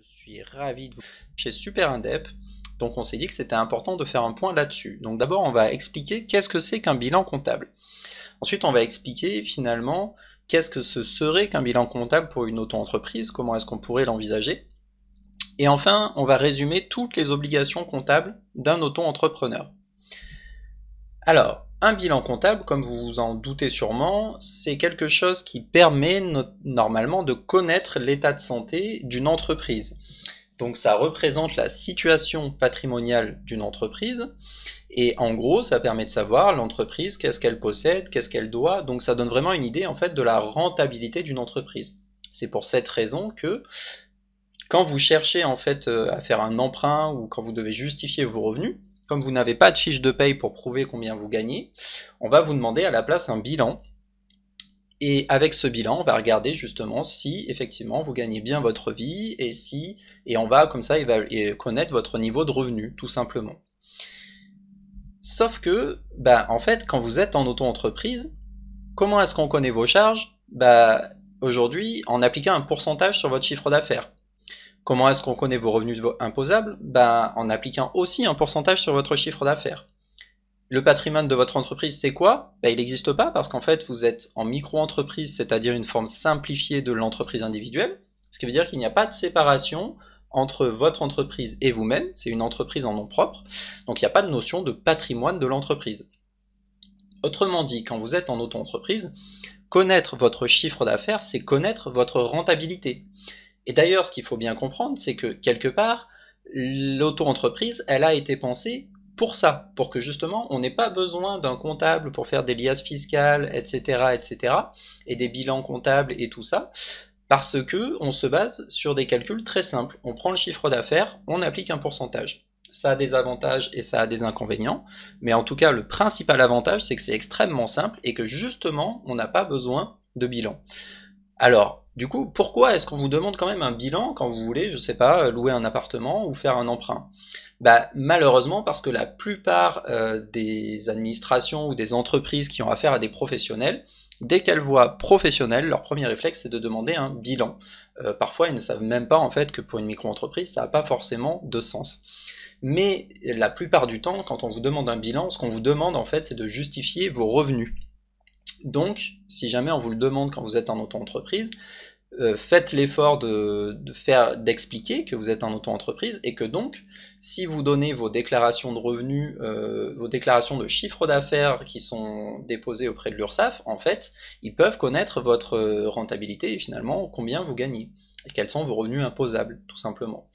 Je suis ravi de vous chez Super Indep. Donc on s'est dit que c'était important de faire un point là-dessus. Donc d'abord on va expliquer qu'est-ce que c'est qu'un bilan comptable. Ensuite on va expliquer finalement qu'est-ce que ce serait qu'un bilan comptable pour une auto-entreprise, comment est-ce qu'on pourrait l'envisager. Et enfin on va résumer toutes les obligations comptables d'un auto-entrepreneur. Alors, un bilan comptable, comme vous vous en doutez sûrement, c'est quelque chose qui permet normalement de connaître l'état de santé d'une entreprise. Donc ça représente la situation patrimoniale d'une entreprise et en gros ça permet de savoir l'entreprise, qu'est-ce qu'elle possède, qu'est-ce qu'elle doit, donc ça donne vraiment une idée en fait de la rentabilité d'une entreprise. C'est pour cette raison que quand vous cherchez en fait à faire un emprunt ou quand vous devez justifier vos revenus, comme vous n'avez pas de fiche de paye pour prouver combien vous gagnez, on va vous demander à la place un bilan. Et avec ce bilan, on va regarder justement si effectivement vous gagnez bien votre vie et on va comme ça connaître votre niveau de revenu, tout simplement. Sauf que, en fait, quand vous êtes en auto-entreprise, comment est-ce qu'on connaît vos charges? Aujourd'hui, en appliquant un pourcentage sur votre chiffre d'affaires. Comment est-ce qu'on connaît vos revenus imposables? En appliquant aussi un pourcentage sur votre chiffre d'affaires. Le patrimoine de votre entreprise, c'est quoi? Il n'existe pas parce qu'en fait, vous êtes en micro-entreprise, c'est-à-dire une forme simplifiée de l'entreprise individuelle, ce qui veut dire qu'il n'y a pas de séparation entre votre entreprise et vous-même, c'est une entreprise en nom propre, donc il n'y a pas de notion de patrimoine de l'entreprise. Autrement dit, quand vous êtes en auto-entreprise, connaître votre chiffre d'affaires, c'est connaître votre rentabilité. Et d'ailleurs, ce qu'il faut bien comprendre, c'est que quelque part, l'auto-entreprise, elle a été pensée pour ça, pour que justement on n'ait pas besoin d'un comptable pour faire des liasses fiscales, etc., etc., et des bilans comptables et tout ça, parce que on se base sur des calculs très simples. On prend le chiffre d'affaires, on applique un pourcentage. Ça a des avantages et ça a des inconvénients, mais en tout cas le principal avantage c'est que c'est extrêmement simple et que justement on n'a pas besoin de bilan. Alors, du coup, pourquoi est-ce qu'on vous demande quand même un bilan quand vous voulez, je sais pas, louer un appartement ou faire un emprunt? Malheureusement, parce que la plupart des administrations ou des entreprises qui ont affaire à des professionnels, dès qu'elles voient professionnel, leur premier réflexe c'est de demander un bilan. Parfois, ils ne savent même pas en fait que pour une micro-entreprise, ça n'a pas forcément de sens. Mais la plupart du temps, quand on vous demande un bilan, ce qu'on vous demande en fait, c'est de justifier vos revenus. Donc, si jamais on vous le demande quand vous êtes en auto-entreprise, faites l'effort d'expliquer que vous êtes en auto-entreprise et que donc, si vous donnez vos déclarations de revenus, vos déclarations de chiffre d'affaires qui sont déposées auprès de l'URSSAF, en fait, ils peuvent connaître votre rentabilité et finalement combien vous gagnez et quels sont vos revenus imposables, tout simplement.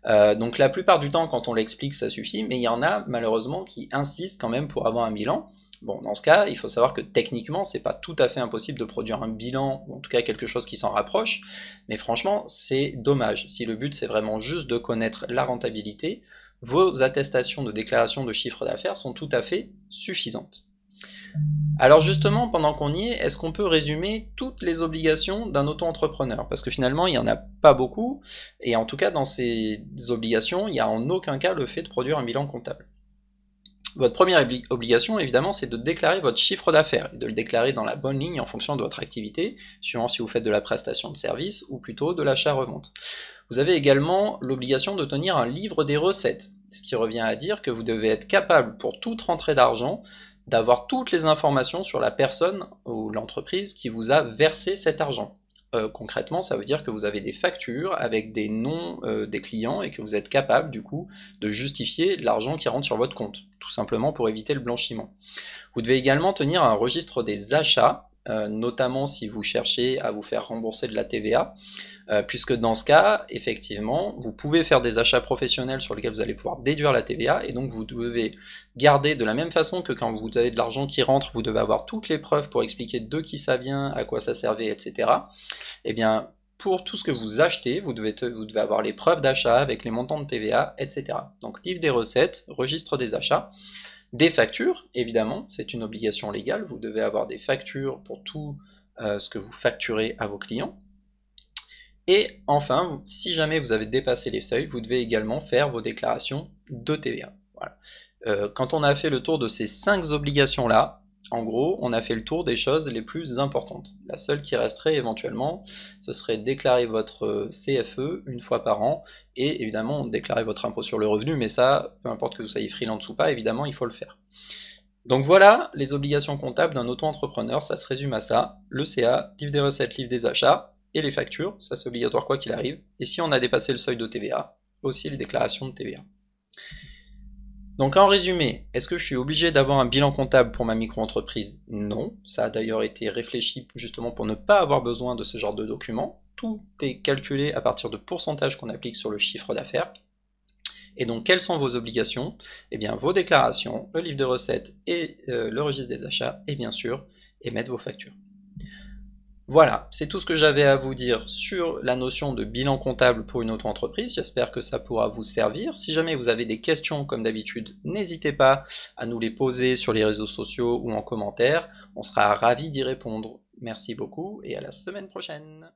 Donc la plupart du temps, quand on l'explique, ça suffit, mais il y en a malheureusement qui insistent quand même pour avoir un bilan. Bon, dans ce cas, il faut savoir que techniquement, c'est pas tout à fait impossible de produire un bilan, ou en tout cas quelque chose qui s'en rapproche, mais franchement, c'est dommage. Si le but c'est vraiment juste de connaître la rentabilité, vos attestations de déclaration de chiffre d'affaires sont tout à fait suffisantes. Alors justement, pendant qu'on y est, est-ce qu'on peut résumer toutes les obligations d'un auto-entrepreneur? Parce que finalement, il n'y en a pas beaucoup, et en tout cas, dans ces obligations, il n'y a en aucun cas le fait de produire un bilan comptable. Votre première obligation, évidemment, c'est de déclarer votre chiffre d'affaires et de le déclarer dans la bonne ligne en fonction de votre activité, suivant si vous faites de la prestation de service ou plutôt de l'achat-revente. Vous avez également l'obligation de tenir un livre des recettes, ce qui revient à dire que vous devez être capable, pour toute rentrée d'argent, d'avoir toutes les informations sur la personne ou l'entreprise qui vous a versé cet argent. Concrètement, ça veut dire que vous avez des factures avec des noms des clients et que vous êtes capable du coup de justifier l'argent qui rentre sur votre compte, tout simplement pour éviter le blanchiment. Vous devez également tenir un registre des achats, notamment si vous cherchez à vous faire rembourser de la TVA, puisque dans ce cas, effectivement, vous pouvez faire des achats professionnels sur lesquels vous allez pouvoir déduire la TVA, et donc vous devez garder de la même façon que quand vous avez de l'argent qui rentre, vous devez avoir toutes les preuves pour expliquer de qui ça vient, à quoi ça servait, etc. Eh bien, pour tout ce que vous achetez, vous devez avoir les preuves d'achat avec les montants de TVA, etc. Donc livre des recettes, registre des achats, des factures, évidemment, c'est une obligation légale, vous devez avoir des factures pour tout ce que vous facturez à vos clients. Et enfin, si jamais vous avez dépassé les seuils, vous devez également faire vos déclarations de TVA. Voilà. Quand on a fait le tour de ces 5 obligations-là, En gros, on a fait le tour des choses les plus importantes. La seule qui resterait éventuellement, ce serait déclarer votre CFE une fois par an et évidemment déclarer votre impôt sur le revenu, mais ça, peu importe que vous soyez freelance ou pas, évidemment, il faut le faire. Donc voilà les obligations comptables d'un auto-entrepreneur, ça se résume à ça. Le CA, livre des recettes, livre des achats, et les factures, ça c'est obligatoire quoi qu'il arrive. Et si on a dépassé le seuil de TVA, aussi les déclarations de TVA. Donc en résumé, est-ce que je suis obligé d'avoir un bilan comptable pour ma micro-entreprise? Non, ça a d'ailleurs été réfléchi justement pour ne pas avoir besoin de ce genre de documents. Tout est calculé à partir de pourcentages qu'on applique sur le chiffre d'affaires. Et donc, quelles sont vos obligations? Eh bien, vos déclarations, le livre de recettes et le registre des achats, et bien sûr, émettre vos factures. Voilà, c'est tout ce que j'avais à vous dire sur la notion de bilan comptable pour une auto-entreprise. J'espère que ça pourra vous servir. Si jamais vous avez des questions, comme d'habitude, n'hésitez pas à nous les poser sur les réseaux sociaux ou en commentaire. On sera ravis d'y répondre. Merci beaucoup et à la semaine prochaine.